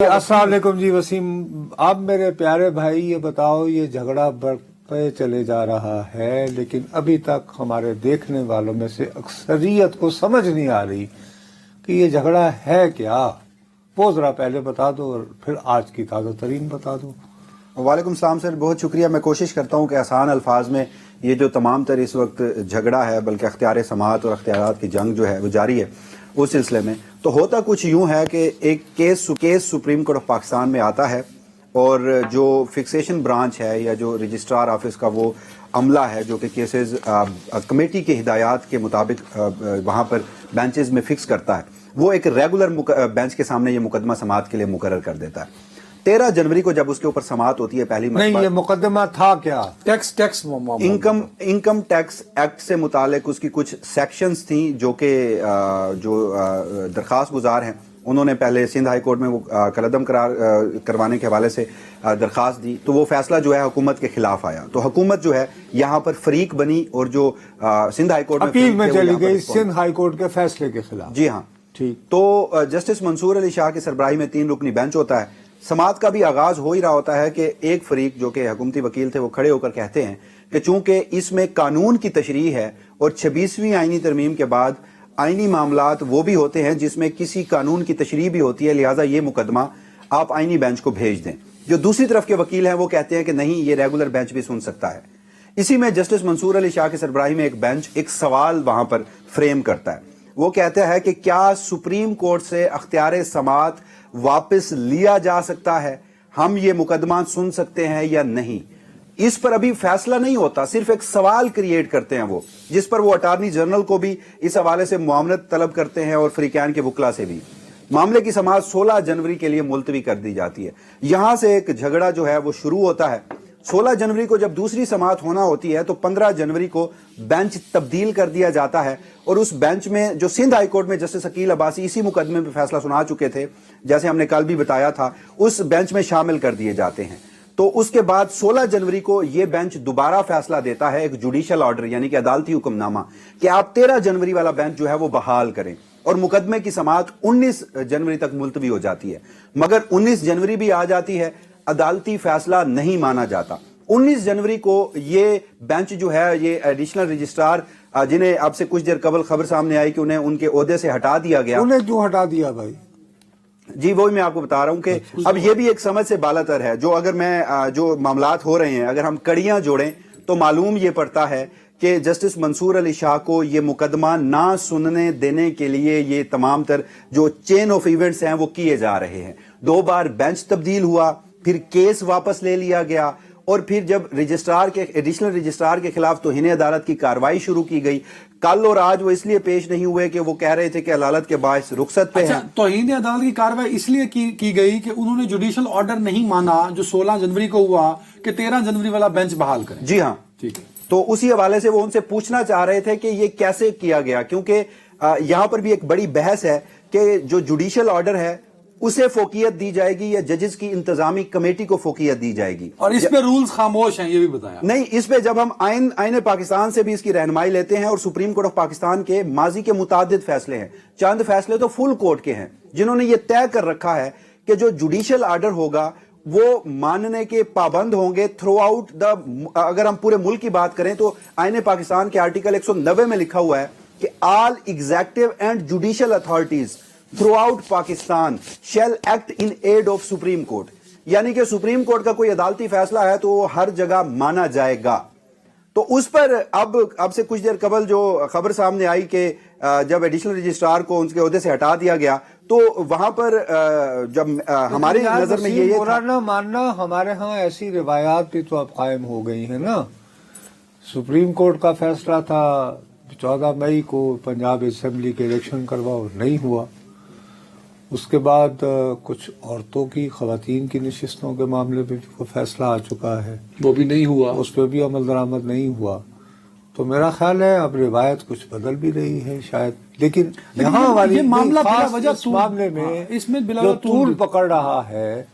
अस्सलाम वालेकुम जी वसीम। अब मेरे प्यारे भाई ये बताओ, ये झगड़ा बढ़ते चले जा रहा है लेकिन अभी तक हमारे देखने वालों में से अक्सरियत को समझ नहीं आ रही कि ये झगड़ा है क्या। वो जरा पहले बता दो और फिर आज की ताज़ा तरीन बता दो। वालेकुम सलाम सर, बहुत शुक्रिया। मैं कोशिश करता हूँ कि आसान अल्फाज में ये जो तमाम तर इस वक्त झगड़ा है, बल्कि अख्तियार समाअत और अख्तियारात की जंग जो है वो जारी है, उस सिलसिले में तो होता कुछ यूँ है कि एक case supreme court of Pakistan में आता है और जो फिक्सेशन ब्रांच है या जो रजिस्ट्रार ऑफिस का वो अमला है जो कि केसेस कमेटी के हिदायत के मुताबिक वहाँ पर बेंचेस में फिक्स करता है, वो एक रेगुलर बेंच के सामने ये मुकदमा समाअत के लिए मुकर्रर कर देता है। 13 जनवरी को जब उसके ऊपर समाअत होती है पहली नहीं, ये मुकदमा था क्या? टैक्स इनकम टैक्स एक्ट से मुतालिक उसकी कुछ सेक्शंस थी जो कि दरखास्त गुजार हैं उन्होंने पहले सिंध हाई कोर्ट में वो कलअदम करवाने के हवाले से दरखास्त दी, तो वो फैसला जो है हुकूमत के खिलाफ आया। तो हुकूमत जो है यहाँ पर फरीक बनी और जो सिंध हाई कोर्ट अपील में चली गई सिंध हाई कोर्ट के फैसले के खिलाफ। जी हाँ, ठीक। तो जस्टिस मंसूर अली शाह की सरबराही में 3 रुकनी बेंच होता है। समाअत का भी आगाज हो ही रहा होता है कि एक फरीक जो कि हुकूमती वकील थे वो खड़े होकर कहते हैं कि चूंकि इसमें कानून की तशरीह है और 26वीं आईनी तरमीम के बाद आईनी मामलात वो भी होते हैं जिसमें किसी कानून की तशरीह भी होती है, लिहाजा ये मुकदमा आप आईनी बेंच को भेज दें। जो दूसरी तरफ के वकील हैं वो कहते हैं कि नहीं, ये रेगुलर बेंच भी सुन सकता है। इसी में जस्टिस मंसूर अली शाह की सरबराही में एक बेंच एक सवाल वहां पर फ्रेम करता है। वो कहता है कि क्या सुप्रीम कोर्ट से अख्तियार समाअत वापस लिया जा सकता है, हम ये मुकदमा सुन सकते हैं या नहीं। इस पर अभी फैसला नहीं होता, सिर्फ एक सवाल क्रिएट करते हैं वो, जिस पर वो अटार्नी जनरल को भी इस हवाले से मुआवनत तलब करते हैं और फ्रीकैन के वकला से भी। मामले की समाअत 16 जनवरी के लिए मुलतवी कर दी जाती है। यहां से एक झगड़ा जो है वो शुरू होता है। 16 जनवरी को जब दूसरी समाअत होना होती है तो 15 जनवरी को बेंच तब्दील कर दिया जाता है और उस बेंच में जो सिंध हाई कोर्ट में जस्टिस अकील अब्बासी इसी मुकदमे में फैसला सुना चुके थे, जैसे हमने कल भी बताया था, उस बेंच में शामिल कर दिए जाते हैं। तो उसके बाद 16 जनवरी को यह बेंच दोबारा फैसला देता है, एक जुडिशियल ऑर्डर यानी कि अदालती हुक्मनामा, कि आप 13 जनवरी वाला बेंच जो है वो बहाल करें और मुकदमे की समाअत 19 जनवरी तक मुलतवी हो जाती है। मगर 19 जनवरी भी आ जाती है, अदालती फैसला नहीं माना जाता। 19 जनवरी को ये बेंच जो है, ये एडिशनल रजिस्ट्रार जिन्हें अब से कुछ देर कबल खबर सामने आई कि उन्हें उनके ओहदे से हटा दिया गया। उन्हें क्यों हटा दिया भाई? जी वही मैं आपको बता रहा हूं कि अब ये भी एक समझ से बालातर है। जो अगर मैं जो मामलात हो रहे हैं अगर हम कड़ियां जोड़ें तो मालूम ये पड़ता है कि जस्टिस मंसूर अली शाह को ये मुकदमा ना सुनने देने के लिए ये तमाम तर जो चेन ऑफ इवेंट्स हैं वो किए जा रहे हैं। 2 बार बेंच तब्दील हुआ, फिर केस वापस ले लिया गया और फिर जब रजिस्ट्रार के एडिशनल रजिस्ट्रार के खिलाफ तौहीन अदालत की कार्रवाई शुरू की गई। कल और आज वो इसलिए पेश नहीं हुए कि वो कह रहे थे कि अदालत के बायस रुखसत पे हैं। तौहीन अदालत की कार्रवाई इसलिए की गई कि उन्होंने जुडिशियल ऑर्डर नहीं माना जो 16 जनवरी को हुआ कि 13 जनवरी वाला बेंच बहाल करें। जी हाँ, ठीक है। तो उसी हवाले से वो उनसे पूछना चाह रहे थे कि ये कैसे किया गया, क्योंकि यहां पर भी एक बड़ी बहस है कि जो जुडिशियल ऑर्डर है उसे फोकियत दी जाएगी या जजेस की इंतजामी कमेटी को फोकियत दी जाएगी। और इस पे रूल्स खामोश हैं, ये भी बताया नहीं। इस पे जब हम आईन पाकिस्तान से भी इसकी रहनुमाई लेते हैं और सुप्रीम कोर्ट ऑफ पाकिस्तान के माजी के मुतादिद फैसले हैं, चंद फैसले तो फुल कोर्ट के हैं जिन्होंने ये तय कर रखा है कि जो जुडिशियल ऑर्डर होगा वो मानने के पाबंद होंगे थ्रू आउट द। अगर हम पूरे मुल्क की बात करें तो आईन पाकिस्तान के आर्टिकल 190 में लिखा हुआ है कि all executive and judicial authorities throughout Pakistan shall act in aid of supreme court, यानी कि सुप्रीम कोर्ट का कोई अदालती फैसला है तो वो हर जगह माना जाएगा। तो उस पर अब से कुछ देर कबल जो खबर सामने आई कि जब एडिशनल रजिस्ट्रार को उनके ओहदे से हटा दिया गया तो वहां पर जब हमारी नजर में ये था ना मानना, हमारे यहाँ ऐसी रिवायात भी तो अब कायम हो गई है ना। सुप्रीम कोर्ट का फैसला था 14 मई को पंजाब असेंबली के इलेक्शन करवाओ, नहीं हुआ। उसके बाद कुछ औरतों की, खवातीन की नशिस्तों के मामले में भी फैसला आ चुका है, वो भी नहीं हुआ, उस पर भी अमल दरामद नहीं हुआ। तो मेरा ख्याल है अब रिवायत कुछ बदल भी रही है शायद, लेकिन यहाँ वाली मामला इस मामले में इसमें जो तूल पकड़ रहा है,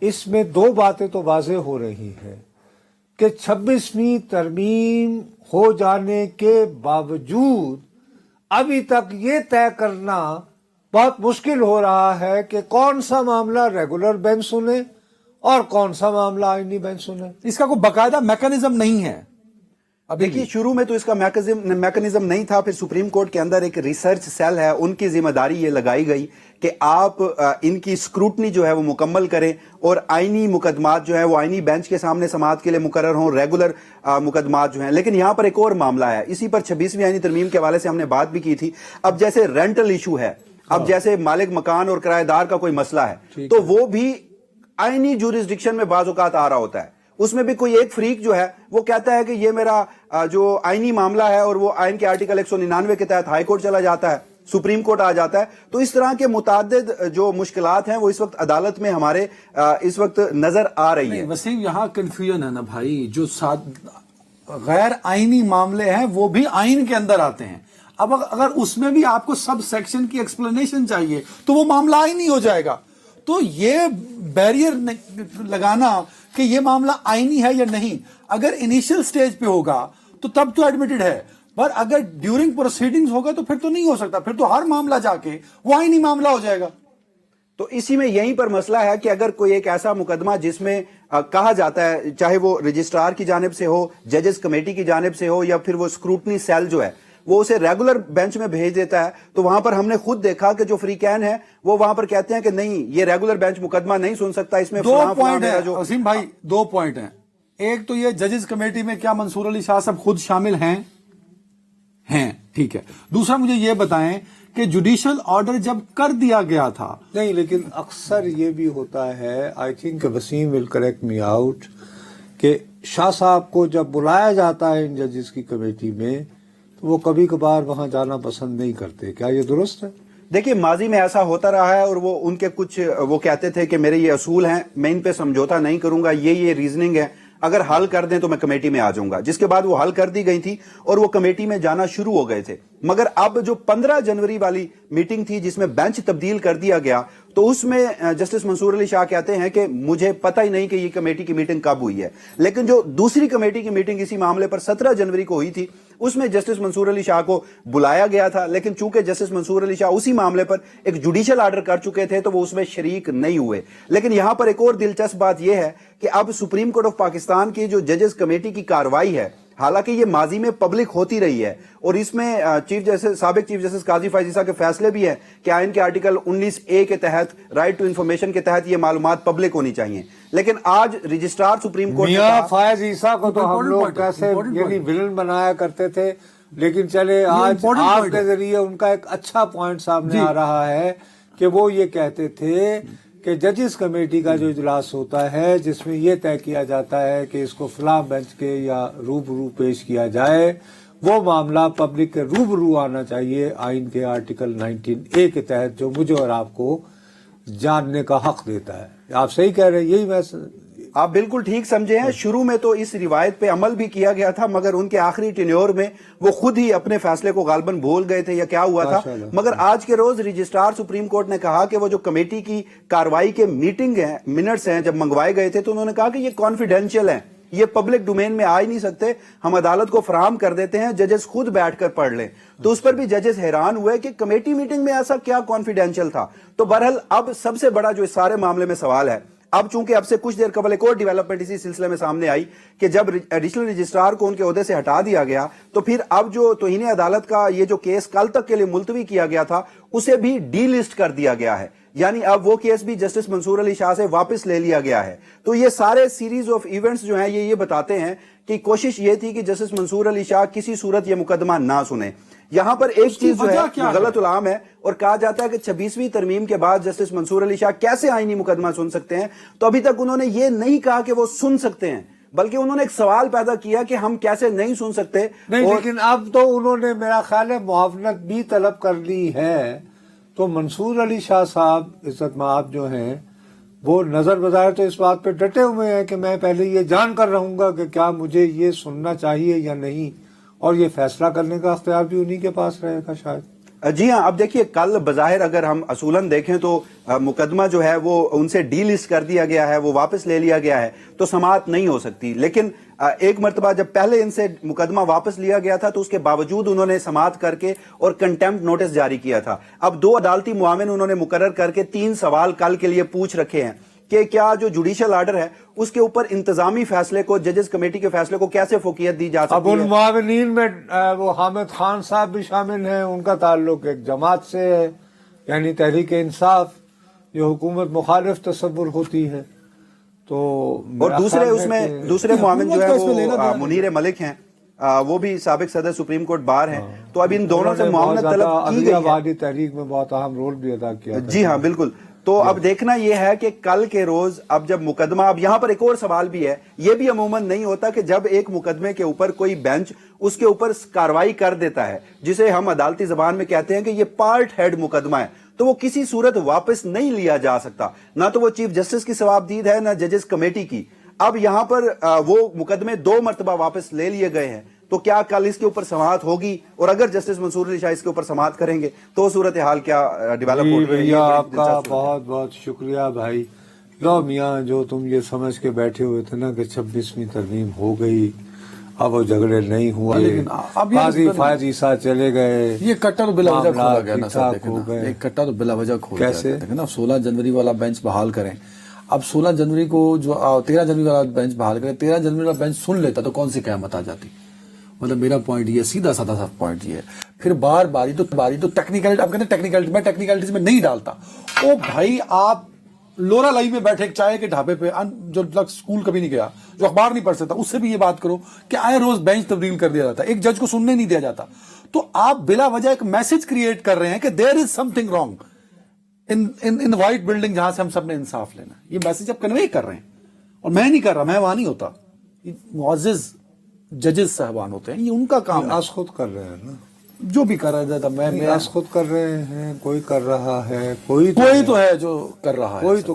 इसमें 2 बातें तो वाज़ेह हो रही है कि 26वीं तरमीम हो जाने के बावजूद अभी तक ये तय करना बहुत मुश्किल हो रहा है कि कौन सा मामला रेगुलर बेंच सुने और कौन सा मामला आईनी बेंच सुने। इसका कोई बकायदा मैकेनिज्म नहीं है। अब देखिए, शुरू में तो इसका मैकेनिज्म नहीं था, फिर सुप्रीम कोर्ट के अंदर एक रिसर्च सेल है, उनकी जिम्मेदारी ये लगाई गई कि आप इनकी स्क्रूटनी जो है वो मुकम्मल करें और आईनी मुकदमात जो है वो आईनी बेंच के सामने समाअत के लिए मुकर्रर हों, रेगुलर मुकदमात जो हैं। लेकिन यहां पर एक और मामला है, इसी पर 26वीं आईनी तरमीम के हवाले से हमने बात भी की थी। अब जैसे रेंटल इशू है, अब जैसे मालिक मकान और किराएदार का कोई मसला है, तो वो भी आईनी जुरिस्डिक्शन में बाज़ औक़ात आ रहा होता है। उसमें भी कोई एक फरीक जो है वो कहता है कि ये मेरा जो आईनी मामला है, और वो आइन के आर्टिकल 199 के तहत हाई कोर्ट चला जाता है, सुप्रीम कोर्ट आ जाता है। तो इस तरह के मुताद्दिद जो मुश्किलात हैं वो इस वक्त अदालत में हमारे इस वक्त नजर आ रही है। वसीम, यहाँ कंफ्यूजन है ना भाई, जो गैर आईनी मामले हैं वो भी आइन के अंदर आते हैं। अब अगर उसमें भी आपको सब सेक्शन की एक्सप्लेनेशन चाहिए तो वो मामला आईनी हो जाएगा। तो ये बैरियर लगाना कि ये मामला आईनी है या नहीं, अगर इनिशियल स्टेज पे होगा तो तब तो एडमिटेड है, पर अगर ड्यूरिंग प्रोसीडिंग्स होगा तो फिर तो नहीं हो सकता, फिर तो हर मामला जाके वो आईनी मामला हो जाएगा। तो इसी में यहीं पर मसला है कि अगर कोई एक ऐसा मुकदमा जिसमें कहा जाता है, चाहे वो रजिस्ट्रार की जानिब से हो, जजेस कमेटी की जानिब से हो, या फिर वो स्क्रूटनी सेल जो है वो उसे रेगुलर बेंच में भेज देता है, तो वहां पर हमने खुद देखा कि जो फ्रीकैन है वो वहां पर कहते हैं कि नहीं, ये रेगुलर बेंच मुकदमा नहीं सुन सकता, इसमें दो पॉइंट है जो वसीम भाई, 2 पॉइंट हैं। एक तो ये जजेस कमेटी में क्या मंसूर अली शाह साहब खुद शामिल हैं? ठीक है। दूसरा मुझे ये बताएं कि जुडिशियल ऑर्डर जब कर दिया गया था, नहीं, लेकिन अक्सर ये भी होता है, I think Wasim will correct me out, कि शाह साहब को जब बुलाया जाता है इन जजेस की कमेटी में तो वो कभी कभार वहां जाना पसंद नहीं करते। क्या ये दुरुस्त है? देखिए, माजी में ऐसा होता रहा है, और वो उनके कुछ वो कहते थे कि मेरे ये असूल हैं, मैं इन पे समझौता नहीं करूंगा, ये रीजनिंग है, अगर हल कर दें तो मैं कमेटी में आ जाऊंगा। जिसके बाद वो हल कर दी गई थी और वो कमेटी में जाना शुरू हो गए थे। मगर अब जो 15 जनवरी वाली मीटिंग थी जिसमें बेंच तब्दील कर दिया गया, तो उसमें जस्टिस मंसूर अली शाह कहते हैं कि मुझे पता ही नहीं कि ये कमेटी की मीटिंग कब हुई है। लेकिन जो दूसरी कमेटी की मीटिंग इसी मामले पर 17 जनवरी को हुई थी, उसमें जस्टिस मंसूर अली शाह को बुलाया गया था, लेकिन चूंकि जस्टिस मंसूर अली शाह उसी मामले पर एक जुडिशियल ऑर्डर कर चुके थे तो वो उसमें शरीक नहीं हुए। लेकिन यहां पर एक और दिलचस्प बात यह है कि अब सुप्रीम कोर्ट ऑफ पाकिस्तान की जो जजेस कमेटी की कार्रवाई है, हालांकि ये माजी में पब्लिक होती रही है, और इसमें साबिक चीफ जस्टिस काजी फायजीसा के फैसले भी हैं कि आइन के आर्टिकल 19A के तहत, राइट टू इंफॉर्मेशन के तहत, ये मालूमात पब्लिक होनी चाहिए। लेकिन आज रजिस्ट्रार सुप्रीम कोर्ट मियां फायज ईसा को तो हम लोग कैसे यानी विलन बनाया करते थे, लेकिन चले आज आपके जरिए उनका एक अच्छा पॉइंट सामने आ रहा है कि वो ये कहते थे कि जजेस कमेटी का जो इजलास होता है जिसमें यह तय किया जाता है कि इसको फलां बेंच के या रूबरू पेश किया जाए, वो मामला पब्लिक के रूबरू आना चाहिए आइन के आर्टिकल 19A के तहत, जो मुझे और आपको जानने का हक देता है। आप सही कह रहे हैं, यही मैं आप बिल्कुल ठीक समझे हैं। शुरू में तो इस रिवायत पे अमल भी किया गया था, मगर उनके आखिरी टेन्योर में वो खुद ही अपने फैसले को गालबन भूल गए थे या क्या हुआ था। मगर आज के रोज रजिस्ट्रार सुप्रीम कोर्ट ने कहा कि वो जो कमेटी की कार्रवाई के मीटिंग है, मिनट्स हैं, जब मंगवाए गए थे तो उन्होंने कहा कि ये कॉन्फिडेंशियल है, ये पब्लिक डोमेन में आ ही नहीं सकते, हम अदालत को फराहम कर देते हैं, जजेस खुद बैठकर पढ़ लें। तो उस पर भी जजेस हैरान हुए कि कमेटी मीटिंग में ऐसा क्या कॉन्फिडेंशियल था। तो बहरहाल अब सबसे बड़ा जो इस सारे मामले में सवाल है, अब चूंकि अब से कुछ देर कबल एक और डेवलपमेंट इसी सिलसिले में सामने आई कि जब एडिशनल रजिस्ट्रार को उनके ओहदे से हटा दिया गया, तो फिर अब जो तौहीन अदालत का ये जो केस कल तक के लिए मुलतवी किया गया था उसे भी डी लिस्ट कर दिया गया है, यानी अब वो केस भी जस्टिस मंसूर अली शाह से वापस ले लिया गया है। तो ये सारे सीरीज ऑफ इवेंट्स जो हैं ये बताते हैं कि कोशिश ये थी कि जस्टिस मंसूर अली शाह किसी सूरत ये मुकदमा ना सुने। यहां पर एक चीज जो है गलत उलाम है, और कहा जाता है कि 26वीं तरमीम के बाद जस्टिस मंसूर अली शाह कैसे आईनी मुकदमा सुन सकते हैं। तो अभी तक उन्होंने ये नहीं कहा कि वो सुन सकते हैं, बल्कि उन्होंने एक सवाल पैदा किया कि हम कैसे नहीं सुन सकते। नहीं, लेकिन अब तो उन्होंने मेरा ख्याल है मुआवनत भी तलब कर ली है। तो मंसूर अली शाह साहब इज्जत माब जो हैं वो नजर बजाय तो इस बात पे डटे हुए हैं कि मैं पहले ये जान कर रहूंगा कि क्या मुझे ये सुनना चाहिए या नहीं, और ये फैसला करने का अख्तियार भी उन्हीं के पास रहेगा शायद। जी हाँ, अब देखिए, कल बज़ाहिर अगर हम असूलन देखें तो मुकदमा जो है वो उनसे डी लिस्ट कर दिया गया है, वो वापस ले लिया गया है, तो समाअत नहीं हो सकती। लेकिन ایک مرتبہ جب پہلے ان سے مقدمہ واپس لیا گیا تھا تو اس کے باوجود انہوں نے سماعت کر کے اور کنٹیمپٹ نوٹس جاری کیا تھا. اب 2 عدالتی معاون انہوں نے مقرر کر کے 3 سوال کل کے لیے پوچھ رکھے ہیں کہ کیا جو جوڈیشل آرڈر ہے اس کے اوپر انتظامی فیصلے کو، ججز کمیٹی کے فیصلے کو کیسے فوقیت دی جا اب سکتی ان ہے. معاونین میں وہ حامد خان صاحب بھی شامل ہیں، ان کا تعلق ایک جماعت سے ہے، یعنی تحریک انصاف، جو حکومت مخالف تصور ہوتی ہے. تو اور دوسرے میرا اس خیال میں ہے کہ دوسرے معاون جو ہے حکومت کا اس میں لینا وہ دینا منیر ملک ہیں، وہ بھی سابق صدر سپریم کورٹ بار ہیں. تو اب ان دونوں سے انہوں نے معاونت بہت طلب زیادہ کی عدلیہ گئی ہے. آبادی تحریک میں بہت اہم رول بھی ادا کیا تھا. جی ہاں بالکل. تو اب دیکھنا یہ ہے کہ کل کے روز اب جب مقدمہ، اب یہاں پر ایک اور سوال بھی ہے، یہ بھی عموماً نہیں ہوتا کہ جب ایک مقدمے کے اوپر کوئی بینچ اس کے اوپر کاروائی کر دیتا ہے، جسے ہم عدالتی زبان میں کہتے ہیں کہ یہ پارٹ ہیڈ مقدمہ ہے، تو وہ کسی صورت واپس نہیں لیا جا سکتا. نہ تو وہ چیف جسٹس کی ثوابدید ہے، نہ ججز کمیٹی کی. اب یہاں پر وہ مقدمے 2 مرتبہ واپس لے لیے گئے ہیں، تو کیا کل اس کے اوپر سماعت ہوگی؟ اور اگر جسٹس منصور علی شاہ اس کے اوپر سماعت کریں گے تو صورتحال کیا ڈیولپ جی ہوتی ہے؟ یہ بھیا، بڑی آپ کا دلچسپ صورت ہے. بہت بہت شکریہ بھائی. لو میاں، جو تم یہ سمجھ کے بیٹھے ہوئے تھے نا کہ 26ویں ترمیم ہو گئی، اب وہ جھگڑے نہیں ہوئے، لیکن اب یہ قاضی فائز عیسیٰ چلے گئے، یہ کٹر بلا وجہ کھولا گیا نا معاملات سر. ٹھیک ٹھاک دیکھیں ہو نا، گئے. ایک کٹر بلا وجہ کھول کیسے؟ دیکھیں نا. 16 جنوری والا بینچ بحال کریں. اب 16 جنوری کو جو 13 جنوری والا بینچ بحال کریں، 13 جنوری والا بینچ سن لیتا تو کون سی قیامت آ جاتی. مطلب میرا پوائنٹ یہ سیدھا سادہ سا پوائنٹ یہ ہے. پھر باری تو ٹیکنیکلٹی، آپ کہتے ہیں ٹیکنیکلٹی، میں ٹیکنیکلٹیز میں نہیں ڈالتا. او بھائی، آپ لورا لائی میں بیٹھے ایک چائے کے ڈھابے پہ، جو اسکول کبھی نہیں گیا، جو اخبار نہیں پڑھ سکتا، اس سے بھی یہ بات کرو کہ آئے روز بینچ تبدیل کر دیا جاتا ہے، ایک جج کو سننے نہیں دیا جاتا. تو آپ بلا وجہ ایک میسج کریٹ کر رہے ہیں کہ there is something wrong in white building جہاں سے ہم سب نے انصاف لینا. یہ میسج آپ کنوے کر رہے ہیں، اور میں نہیں کر رہا، میں وہاں نہیں ہوتا. معزز ججز صاحبان ہوتے ہیں، یہ ان کا کام ہے. آج خود کر رہے ہیں نا، جو بھی کر رہا تھا، میں آج خود کر رہے ہیں، کوئی کر رہا ہے، کوئی تو ہے جو کر رہا ہے. کوئی تو